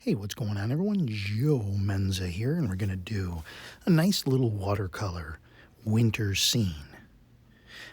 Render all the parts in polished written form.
Hey, what's going on, everyone? Joe Menza here, and we're going to do a nice little watercolor winter scene.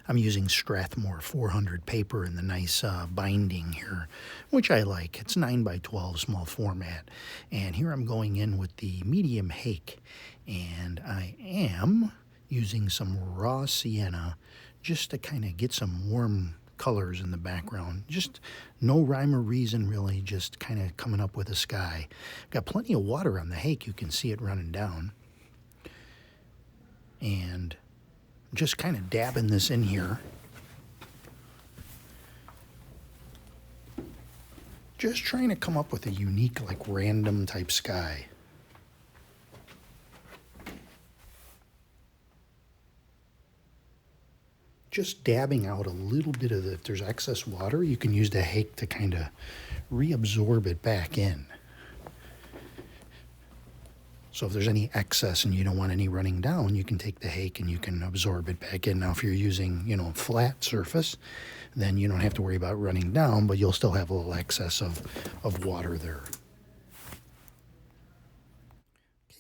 I'm using Strathmore 400 paper in the nice binding here, which I like. It's 9 by 12 small format. And here I'm going in with the medium Hake, and I am using some raw sienna just to kind of get some warm colors in the background. Just no rhyme or reason, really, just kind of coming up with a sky. Got plenty of water on the Hake. You can see it running down. And just kind of dabbing this in here. Just trying to come up with a unique, like random type sky. Just dabbing out a little bit of if there's excess water, you can use the Hake to kind of reabsorb it back in. So if there's any excess and you don't want any running down, you can take the Hake and you can absorb it back in. Now, if you're using, a flat surface, then you don't have to worry about running down, but you'll still have a little excess of water there.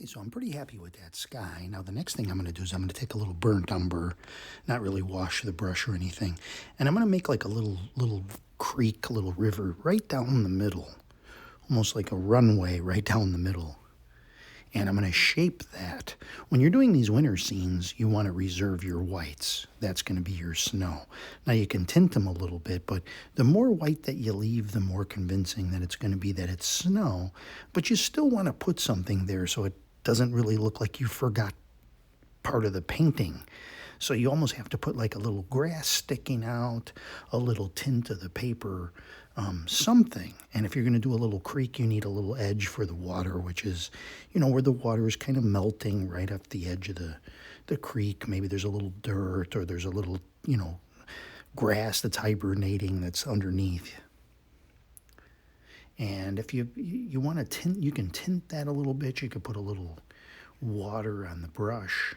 Okay, so I'm pretty happy with that sky. Now, the next thing I'm going to do is I'm going to take a little burnt umber, not really wash the brush or anything, and I'm going to make like a little creek, a little river right down the middle, almost like a runway right down the middle. And I'm going to shape that. When you're doing these winter scenes, you want to reserve your whites. That's going to be your snow. Now, you can tint them a little bit, but the more white that you leave, the more convincing that it's going to be that it's snow. But you still want to put something there so it doesn't really look like you forgot part of the painting. So you almost have to put like a little grass sticking out, a little tint of the paper, something. And if you're going to do a little creek, you need a little edge for the water, which is, where the water is kind of melting right up the edge of the creek. Maybe there's a little dirt or there's a little, grass that's hibernating that's underneath. And if you want to tint, you can tint that a little bit. You could put a little water on the brush.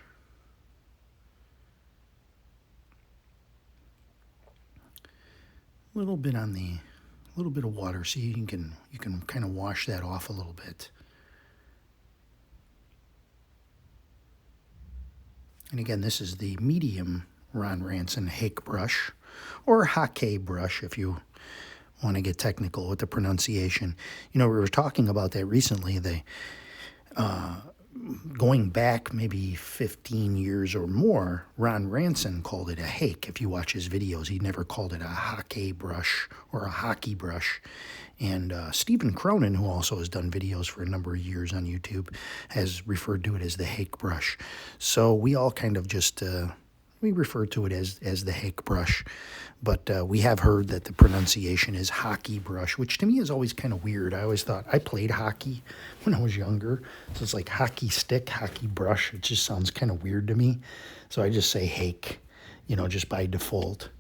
A little bit of water, so you can kind of wash that off a little bit. And again, this is the medium Ron Ranson Hake brush, or Hake brush if you want to get technical with the pronunciation. We were talking about that recently. Going back maybe 15 years or more, Ron Ranson called it a Hake. If you watch his videos, he never called it a Hake brush or a hockey brush. And Stephen Cronin, who also has done videos for a number of years on YouTube, has referred to it as the Hake brush. So we all kind of just, we refer to it as the Hake brush. But we have heard that the pronunciation is hockey brush, which to me is always kind of weird. I always thought, I played hockey when I was younger, so it's like hockey stick, hockey brush. It just sounds kind of weird to me. So I just say Hake, just by default.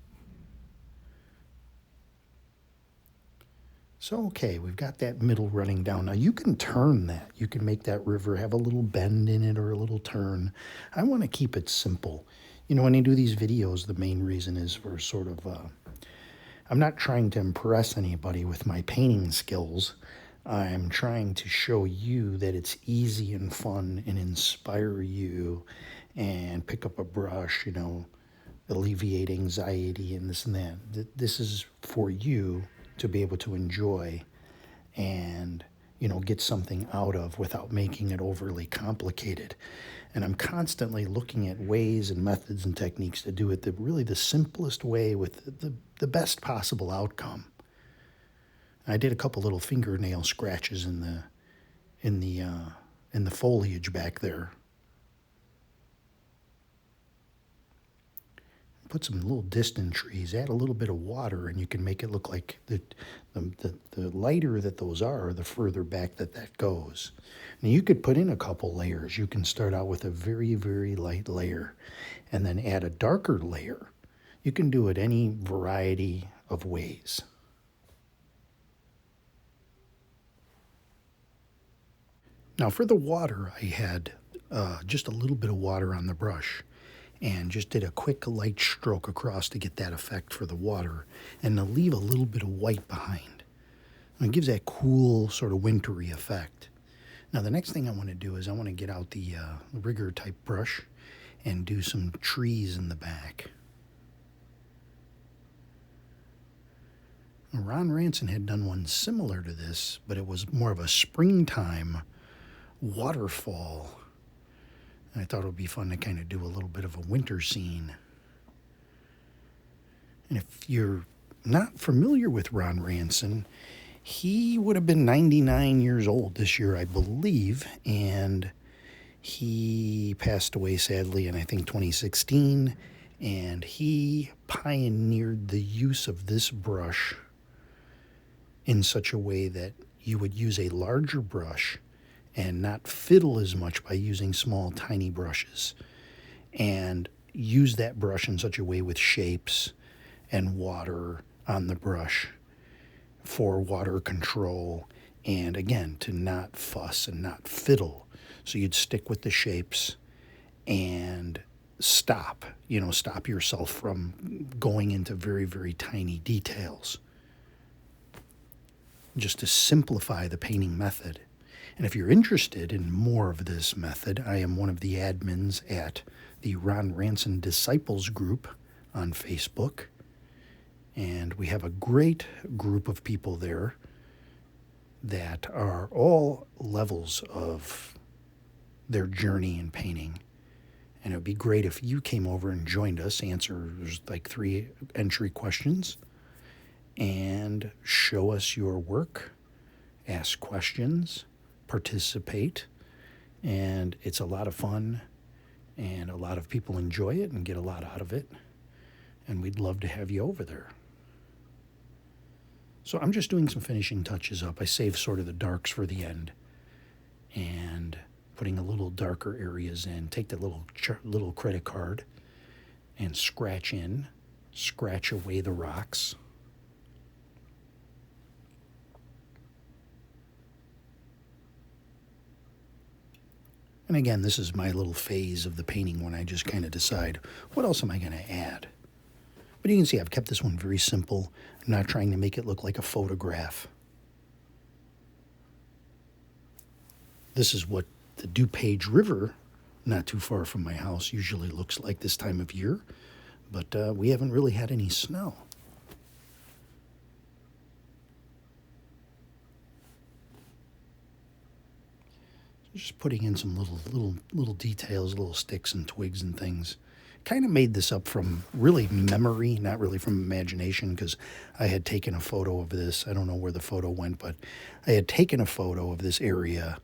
So, okay, we've got that middle running down. Now, you can turn that. You can make that river have a little bend in it or a little turn. I want to keep it simple. When I do these videos, the main reason is for sort of, I'm not trying to impress anybody with my painting skills. I'm trying to show you that it's easy and fun and inspire you and pick up a brush, alleviate anxiety and this and that. This is for you to be able to enjoy and, get something out of without making it overly complicated. And I'm constantly looking at ways and methods and techniques to do it really the simplest way with the best possible outcome. I did a couple little fingernail scratches in the foliage back there. Put some little distant trees, add a little bit of water, and you can make it look like the lighter that those are, the further back that goes. Now, you could put in a couple layers. You can start out with a very, very light layer and then add a darker layer. You can do it any variety of ways. Now, for the water, I had just a little bit of water on the brush, and just did a quick light stroke across to get that effect for the water and to leave a little bit of white behind. And it gives that cool sort of wintry effect. Now the next thing I want to do is I want to get out the rigger type brush and do some trees in the back. Ron Ranson had done one similar to this, but it was more of a springtime waterfall. And I thought it would be fun to kind of do a little bit of a winter scene. And if you're not familiar with Ron Ranson, he would have been 99 years old this year, I believe, and he passed away sadly in, I think, 2016, and he pioneered the use of this brush in such a way that you would use a larger brush and not fiddle as much by using small, tiny brushes, and use that brush in such a way with shapes and water on the brush for water control, and again, to not fuss and not fiddle. So you'd stick with the shapes and stop yourself from going into very, very tiny details, just to simplify the painting method. And if you're interested in more of this method, I am one of the admins at the Ron Ranson Disciples group on Facebook. And we have a great group of people there that are all levels of their journey in painting. And it would be great if you came over and joined us, there's like 3 entry questions, and show us your work, ask questions, participate. And it's a lot of fun, and a lot of people enjoy it and get a lot out of it. And we'd love to have you over there. So I'm just doing some finishing touches up. I saved sort of the darks for the end, and putting a little darker areas in. Take the little credit card and scratch away the rocks. And again, this is my little phase of the painting when I just kind of decide, what else am I going to add? But you can see I've kept this one very simple. I'm not trying to make it look like a photograph. This is what the DuPage River, not too far from my house, usually looks like this time of year. But we haven't really had any snow. Just putting in some little details, little sticks and twigs and things. Kind of made this up from really memory, not really from imagination, because I had taken a photo of this. I don't know where the photo went, but I had taken a photo of this area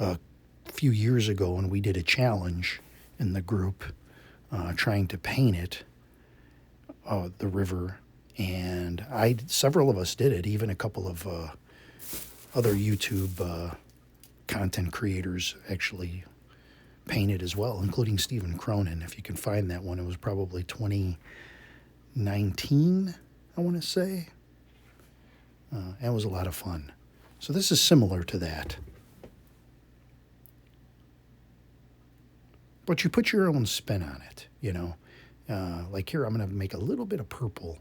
a few years ago, and we did a challenge in the group trying to paint it, the river, and several of us did it, even a couple of other YouTube content creators actually painted as well, including Stephen Cronin. If you can find that one, it was probably 2019, I want to say. It was a lot of fun. So this is similar to that. But you put your own spin on it, Like here, I'm going to make a little bit of purple.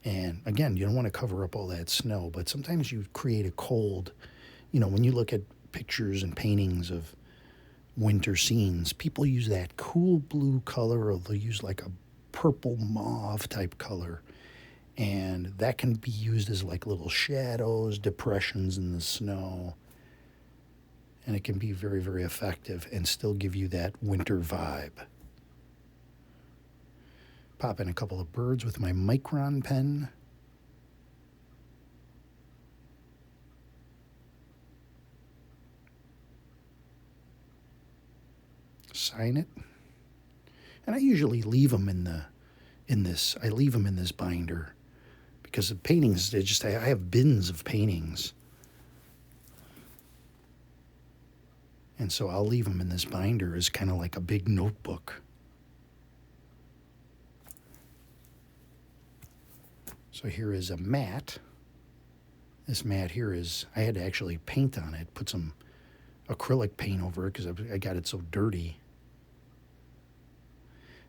And again, you don't want to cover up all that snow, but sometimes you create a cold, when you look at pictures and paintings of winter scenes, people use that cool blue color, or they'll use like a purple mauve type color, and that can be used as like little shadows, depressions in the snow, and it can be very, very effective and still give you that winter vibe. Pop in a couple of birds with my Micron pen. Sign it, and I usually leave them in this binder, because the paintings, I have bins of paintings, and so I'll leave them in this binder as kind of like a big notebook. So here is a mat. This mat here I had to actually paint on it, put some acrylic paint over it because I got it so dirty.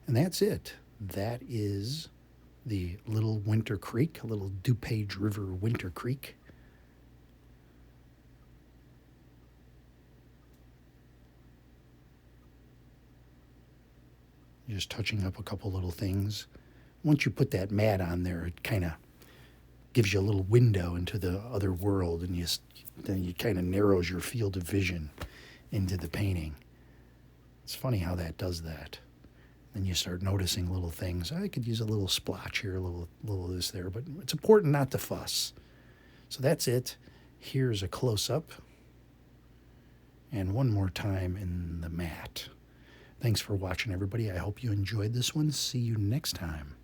And that's it. That is the little winter creek, a little DuPage River winter creek. You're just touching up a couple little things. Once you put that mat on there, it kind of gives you a little window into the other world, and then you kind of narrows your field of vision into the painting. It's funny how that does that. Then you start noticing little things. I could use a little splotch here, a little of this there, but it's important not to fuss. So that's it. Here's a close-up. And one more time in the mat. Thanks for watching, everybody. I hope you enjoyed this one. See you next time.